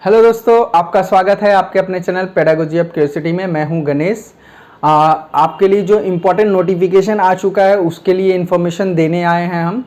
Hello दोस्तों, आपका स्वागत है आपके अपने चैनल पेडागोजी ऑफ क्यूरियोसिटी में। मैं हूं गणेश। आपके लिए जो इम्पोर्टेंट नोटिफिकेशन आ चुका है उसके लिए इन्फॉर्मेशन देने आए हैं हम।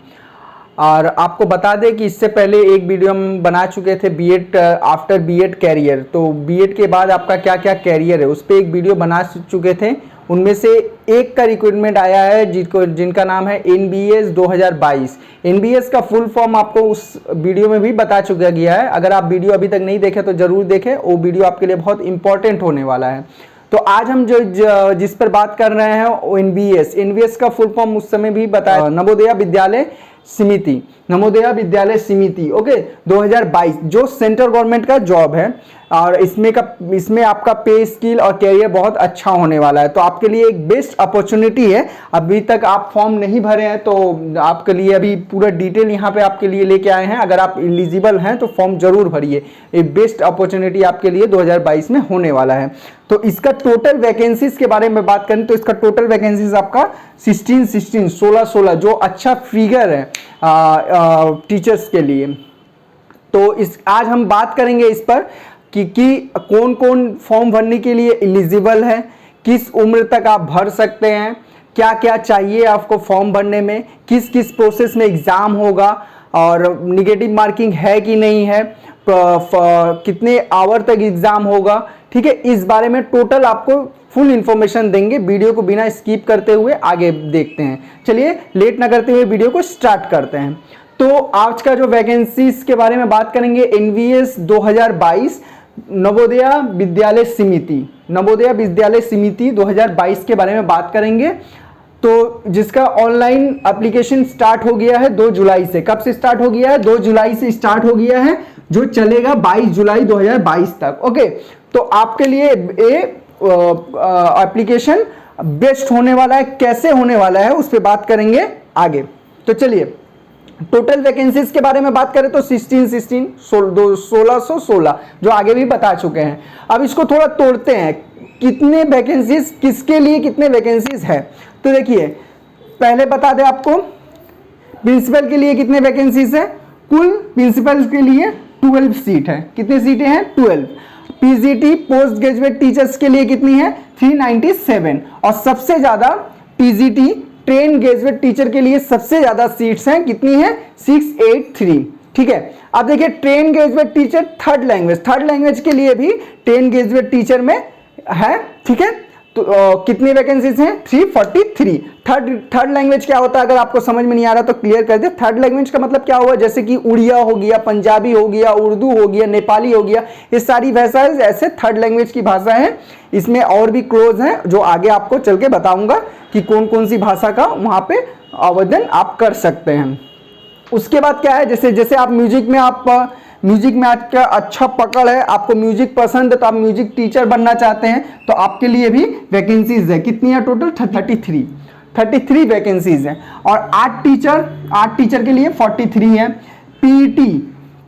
और आपको बता दें कि इससे पहले एक वीडियो हम बना चुके थे बीएड आफ्टर बीएड कैरियर। तो बीएड के बाद आपका क्या क्या कैरियर है उस पर एक वीडियो बना चुके थे। उनमें से एक का रिक्रूटमेंट आया है जिनका नाम है NBS 2022। NBS का फुल फॉर्म आपको उस वीडियो में भी बता चुका गया है। अगर आप वीडियो अभी तक नहीं देखे तो जरूर देखें, वो वीडियो आपके लिए बहुत इंपॉर्टेंट होने वाला है। तो आज हम जिस पर बात कर रहे हैं वो NBS का फुल फॉर्म उस समय भी बताया, नवोदय विद्यालय समिति, नवोदय विद्यालय समिति, ओके 2022, जो सेंट्रल गवर्नमेंट का जॉब है। और इसमें आपका पे स्किल और कैरियर बहुत अच्छा होने वाला है। तो आपके लिए एक बेस्ट अपॉर्चुनिटी है। अभी तक आप फॉर्म नहीं भरे हैं तो आपके लिए अभी पूरा डिटेल यहाँ पे आपके लिए लेके आए हैं। अगर आप एलिजिबल हैं तो फॉर्म जरूर भरिए। एक बेस्ट अपॉर्चुनिटी आपके लिए 2022 में होने वाला है। तो इसका टोटल वैकेंसीज के बारे में बात करें तो इसका टोटल वैकेंसीज आपका 16 जो अच्छा फिगर है टीचर्स के लिए। तो आज हम बात करेंगे इस पर कि कौन कौन फॉर्म भरने के लिए एलिजिबल है, किस उम्र तक आप भर सकते हैं, क्या क्या चाहिए आपको फॉर्म भरने में, किस किस प्रोसेस में एग्ज़ाम होगा और निगेटिव मार्किंग है कि नहीं है, कितने आवर तक एग्ज़ाम होगा। ठीक है, इस बारे में टोटल आपको फुल इन्फॉर्मेशन देंगे। वीडियो को बिना स्किप करते हुए आगे देखते हैं। चलिए लेट ना करते हुए वीडियो को स्टार्ट करते हैं। तो आज का जो वैकेंसीज के बारे में बात करेंगे, NBS 2022 नवोदय विद्यालय समिति, नवोदय विद्यालय समिति 2022 के बारे में बात करेंगे। तो जिसका ऑनलाइन एप्लीकेशन स्टार्ट हो गया है 2 जुलाई से। कब से स्टार्ट हो गया है? 2 जुलाई से स्टार्ट हो गया है, जो चलेगा 22 जुलाई 2022 तक। ओके, तो आपके लिए ये एप्लीकेशन बेस्ट होने वाला है। कैसे होने वाला है उस पर बात करेंगे आगे। तो चलिए टोटल वैकेंसीज के बारे में बात करें तो 1616 जो आगे भी बता चुके हैं। अब इसको थोड़ा तोड़ते हैं, कितने वैकेंसीज किसके लिए कितने वैकेंसीज है। तो देखिए पहले बता दें आपको प्रिंसिपल के लिए कितने वैकेंसीज है। कुल प्रिंसिपल के लिए 12 सीट है। कितनी सीटें हैं? 12। PGT पोस्ट ग्रेजुएट टीचर्स के लिए कितनी है? 397। और सबसे ज्यादा PGT ट्रेन ग्रेजुएट टीचर के लिए सबसे ज्यादा सीट्स हैं। कितनी है? 683। ठीक है, अब देखिए train graduate teacher third language के लिए भी ट्रेन ग्रेजुएट टीचर में है। ठीक है, तो कितनी वैकेंसीज हैं? 343। थर्ड लैंग्वेज क्या होता है? अगर आपको समझ में नहीं आ रहा तो क्लियर कर दे। थर्ड लैंग्वेज का मतलब क्या हुआ? जैसे कि उड़िया हो गया, पंजाबी हो गया, उर्दू हो गया, नेपाली हो गया, ये सारी भाषाएं ऐसे थर्ड लैंग्वेज की भाषा है। इसमें और भी क्लोज हैं जो आगे आपको चल के बताऊंगा कि कौन कौन सी भाषा का वहां पे आवेदन आप कर सकते हैं। उसके बाद क्या है, जैसे जैसे आप म्यूजिक में आपका अच्छा पकड़ है, आपको म्यूजिक पसंद है, तो आप म्यूजिक टीचर बनना चाहते हैं तो आपके लिए भी वैकेंसीज है। कितनी है टोटल? 33 वैकेंसीज है। और आर्ट टीचर के लिए 43 है। PET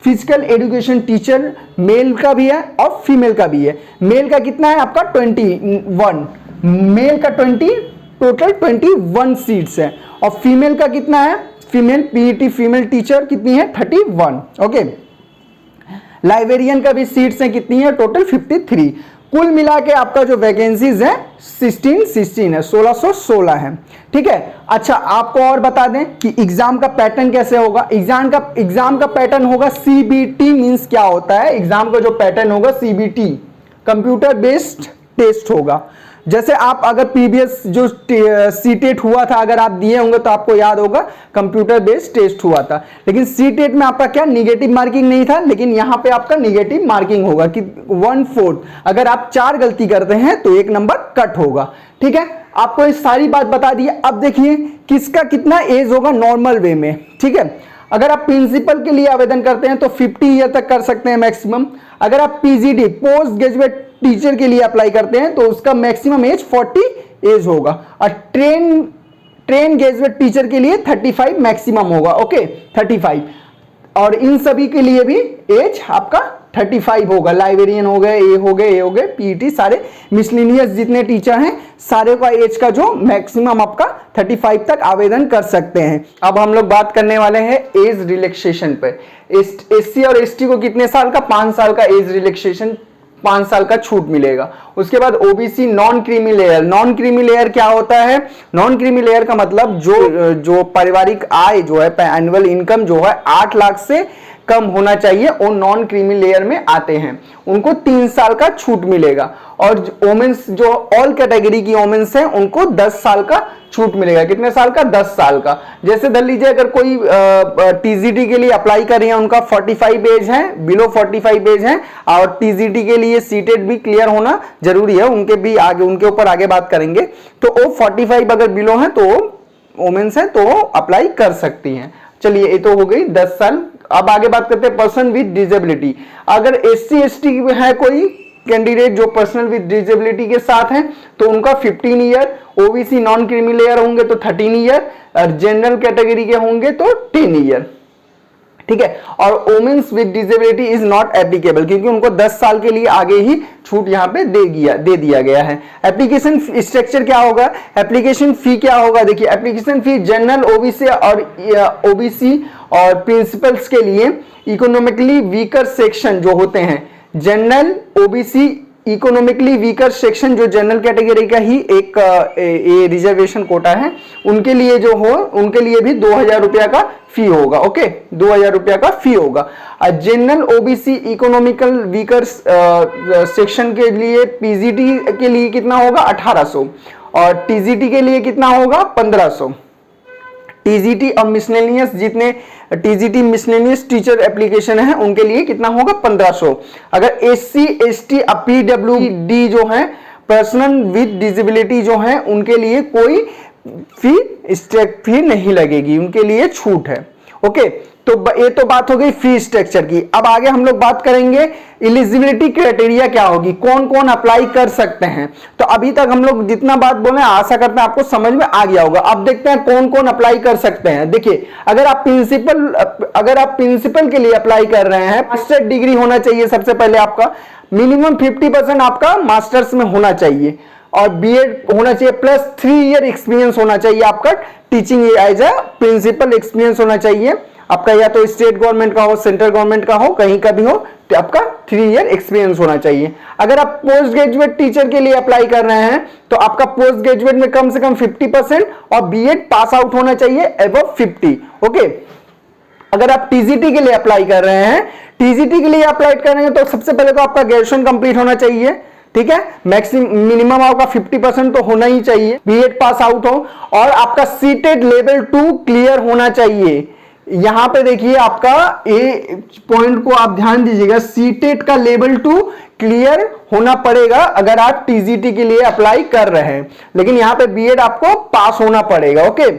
physical education teacher mail का भी है और फीमेल का भी है। मेल का कितना है आपका? 21, मेल का 20, टोटल 21 सीट्स है। और फीमेल का कितना है? फीमेल PET फीमेल टीचर कितनी है? 31। ओके, लाइब्रेरियन का भी सीट्स हैं। कितनी है? टोटल 53। कुल मिला के आपका जो वैकेंसीज है 16 है, 1616 है। ठीक है, अच्छा आपको और बता दें कि एग्जाम का पैटर्न कैसे होगा। एग्जाम का पैटर्न होगा CBT। मींस क्या होता है? एग्जाम का जो पैटर्न होगा CBT, कंप्यूटर बेस्ड टेस्ट होगा। जैसे आप अगर प्रीवियस जो CTET हुआ था, अगर आप दिए होंगे तो आपको याद होगा कंप्यूटर बेस्ड टेस्ट हुआ था। लेकिन CTET में आपका क्या निगेटिव मार्किंग नहीं था, लेकिन यहाँ पे आपका निगेटिव मार्किंग होगा कि 1/4। अगर आप 4 गलती करते हैं तो 1 नंबर कट होगा। ठीक है, आपको ये सारी बात बता दी है। अब देखिए किसका कितना एज होगा नॉर्मल वे में। ठीक है, अगर आप प्रिंसिपल के लिए आवेदन करते हैं तो 50 ईयर तक कर सकते हैं मैक्सिमम। अगर आप PGT पोस्ट ग्रेजुएट टीचर के लिए अप्लाई करते हैं तो उसका मैक्सिमम एज 40 एज होगा। और ट्रेन ग्रेजुएट टीचर के लिए 35 मैक्सिमम होगा। ओके, 35। और इन सभी के लिए भी एज आपका 35 होगा। लाइब्रेरियन हो गए, ये हो गए पीईटी, सारे मिसलिनियस जितने टीचर हैं सारे का एज का जो मैक्सिमम आपका 35 तक आवेदन कर सकते हैं। अब हम लोग बात करने वाले हैं एज रिलैक्सेशन पे। एससी और एसटी को कितने साल का? 5 साल का एज रिलैक्सेशन, 5 साल का छूट मिलेगा। उसके बाद OBC non creamy layer. Non creamy layer क्या होता है? नॉन क्रीमी लेयर का मतलब जो पारिवारिक आय जो है, एनुअल इनकम जो है 8 लाख से कम होना चाहिए, वो नॉन क्रीमी लेयर में आते हैं, उनको 3 साल का छूट मिलेगा। और वोमेन्स जो ऑल कैटेगरी की वोमेन्स हैं उनको 10 साल का छूट मिलेगा। कितने साल का? 10 साल का। जैसे धर लीजिए अगर कोई टीजीटी के लिए अप्लाई कर रही है, उनका 45 एज है, बिलो 45 एज है, और टीजीटी के लिए सीटेट भी क्लियर होना जरूरी है, उनके भी आगे, उनके ऊपर आगे बात करेंगे। तो वो 45 अगर बिलो है तो वोमेन्स है तो वो अप्लाई कर सकती हैं। चलिए ये तो हो गई 10 साल। अब आगे बात करते हैं पर्सन विद डिजेबिलिटी। अगर एससी एसटी है कोई कैंडिडेट जो पर्सनल विद डिजेबिलिटी के साथ हैं तो उनका 15 year, OBC non creamy layer होंगे तो 13 ईयर, और जनरल कैटेगरी के होंगे तो 10 ईयर, ठीक है। और women's with disability is not applicable, क्योंकि उनको 10 साल के लिए आगे ही छूट यहां पे दे दिया गया है। एप्लीकेशन स्ट्रक्चर क्या होगा? एप्लीकेशन फी क्या होगा? देखिए एप्लीकेशन फी जनरल, ओबीसी और प्रिंसिपल्स के लिए इकोनॉमिकली वीकर सेक्शन जो होते हैं, general, OBC, economically weaker section जो जनरल कैटेगरी का ही एक रिजर्वेशन कोटा है, उनके लिए जो हो, उनके लिए भी 2000 रुपया का फी होगा। ओके, 2000 रुपया का फी होगा। General, OBC, economical weaker section के लिए पीजीटी के लिए कितना होगा? 1800, और टीजीटी के लिए कितना होगा? 1500। टीजीटी और मिसलेनियस, जितने टीजीटी मिसलेनियस टीचर एप्लीकेशन है उनके लिए कितना होगा? 1500। अगर एससी एसटी पीडब्ल्यूडी जो है, पर्सनल विद डिसेबिलिटी जो है, उनके लिए कोई फी नहीं लगेगी, उनके लिए छूट है। ओके, तो ये तो बात हो गई फी स्ट्रक्चर की। अब आगे हम लोग बात करेंगे एलिजिबिलिटी क्राइटेरिया क्या होगी, कौन कौन अप्लाई कर सकते हैं। तो अभी तक हम लोग जितना बात बोले आशा करते हैं आपको समझ में आ गया होगा। अब देखते हैं कौन कौन अप्लाई कर सकते हैं। देखिए अगर आप प्रिंसिपल के लिए अप्लाई कर रहे हैं, मास्टर डिग्री होना चाहिए सबसे पहले आपका, मिनिमम 50% आपका मास्टर्स में होना चाहिए, और बीएड होना चाहिए, प्लस 3 ईयर एक्सपीरियंस होना चाहिए आपका, teaching as a principal experience होना चाहिए आपका, या तो स्टेट गवर्नमेंट का हो, सेंट्रल गवर्नमेंट का हो, कहीं का भी हो, तो आपका 3 ईयर एक्सपीरियंस होना चाहिए। अगर आप पोस्ट ग्रेजुएट टीचर के लिए अप्लाई कर रहे हैं तो आपका पोस्ट ग्रेजुएट में कम से कम 50% और बीएड पास आउट होना चाहिए एबव 50। ओके, अगर आप टीजीटी के लिए अप्लाई कर रहे हैं, टीजीटी के लिए अप्लाई कर रहे हैं तो सबसे पहले तो आपका ग्रेजुएशन कंप्लीट होना चाहिए, ठीक है, मिनिमम आपका 50% तो होना ही चाहिए, बीएड पास आउट हो, और आपका सीटेट लेवल 2 क्लियर होना चाहिए। यहां पे देखिए आपका ए पॉइंट को आप ध्यान दीजिएगा, सीटेट का लेवल 2 क्लियर होना पड़ेगा अगर आप टीजीटी के लिए अप्लाई कर रहे हैं, लेकिन यहां पे बीएड आपको पास होना पड़ेगा। ओके,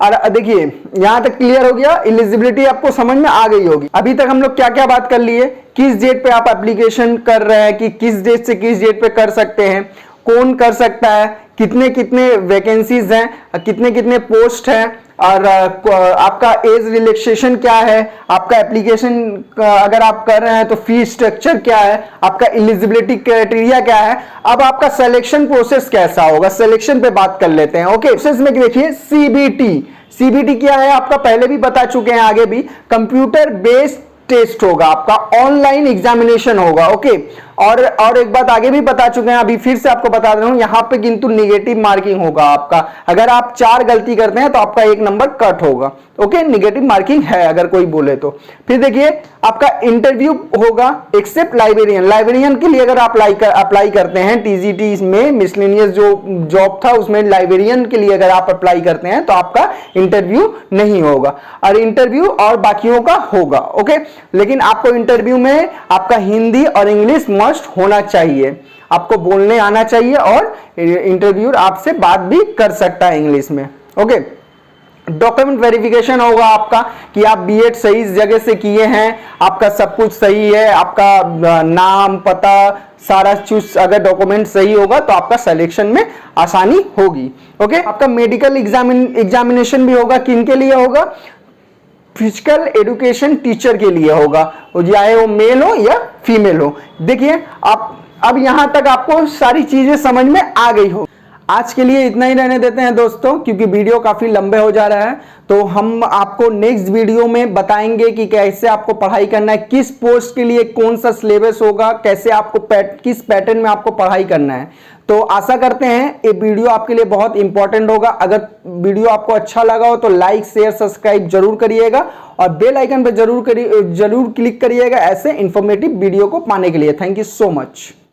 और देखिए यहां तक क्लियर हो गया, एलिजिबिलिटी आपको समझ में आ गई होगी। अभी तक हम लोग क्या क्या बात कर लिए, किस डेट पे आप एप्लीकेशन कर रहे हैं, कि किस डेट से किस डेट पे कर सकते हैं, कौन कर सकता है, कितने कितने वैकेंसीज हैं, कितने कितने पोस्ट हैं, और आपका एज रिलैक्सेशन क्या है, आपका एप्लीकेशन अगर आप कर रहे हैं तो फी स्ट्रक्चर क्या है, आपका एलिजिबिलिटी क्राइटेरिया क्या है, अब आपका सिलेक्शन प्रोसेस कैसा होगा, सिलेक्शन पे बात कर लेते हैं। ओके, प्रोसेस में देखिए सीबीटी क्या है आपका पहले भी बता चुके हैं, आगे भी कंप्यूटर बेस्ड टेस्ट होगा आपका, ऑनलाइन एग्जामिनेशन होगा। ओके, और एक बात आगे भी बता चुके हैं, अभी फिर से आपको बता रहा हूं, यहां पे किंतु निगेटिव मार्किंग होगा आपका, अगर आप 4 गलती करते हैं तो आपका 1 नंबर कट होगा। ओके, निगेटिव मार्किंग है अगर कोई बोले तो। फिर देखिए आपका इंटरव्यू होगा, एक्सेप्ट लाइब्रेरियन के लिए अगर आप अप्लाई करते हैं टीजीटी में, मिसलेनियस जो जॉब था उसमें लाइब्रेरियन के लिए अगर आप अप्लाई करते हैं तो आपका इंटरव्यू नहीं होगा, और इंटरव्यू और बाकियों का होगा। ओके, लेकिन आपको इंटरव्यू में आपका हिंदी और इंग्लिश मस्ट होना चाहिए, आपको बोलने आना चाहिए, और इंटरव्यूअर आपसे बात भी कर सकता है इंग्लिश में। ओके, डॉक्यूमेंट वेरिफिकेशन होगा आपका कि आप बीएड सही जगह से किए हैं, आपका सब कुछ सही है, आपका नाम पता सारा चीज अगर डॉक्यूमेंट सही होगा तो आपका सिलेक्शन में आसानी होगी। ओके, आपका मेडिकल एग्जामिनेशन भी होगा, किन के लिए होगा, फिजिकल एजुकेशन टीचर के लिए होगा, चाहे वो मेल हो या फीमेल हो। देखिए आप अब यहां तक आपको सारी चीजें समझ में आ गई हो। आज के लिए इतना ही रहने देते हैं दोस्तों, क्योंकि वीडियो काफी लंबे हो जा रहा है। तो हम आपको नेक्स्ट वीडियो में बताएंगे कि कैसे आपको पढ़ाई करना है, किस पोस्ट के लिए कौन सा सिलेबस होगा, कैसे आपको किस पैटर्न में आपको पढ़ाई करना है। तो आशा करते हैं ये वीडियो आपके लिए बहुत इंपॉर्टेंट होगा। अगर वीडियो आपको अच्छा लगा हो तो लाइक शेयर सब्सक्राइब जरूर करिएगा और बेल आइकन पर जरूर क्लिक करिएगा ऐसे इंफॉर्मेटिव वीडियो को पाने के लिए। Thank you so much.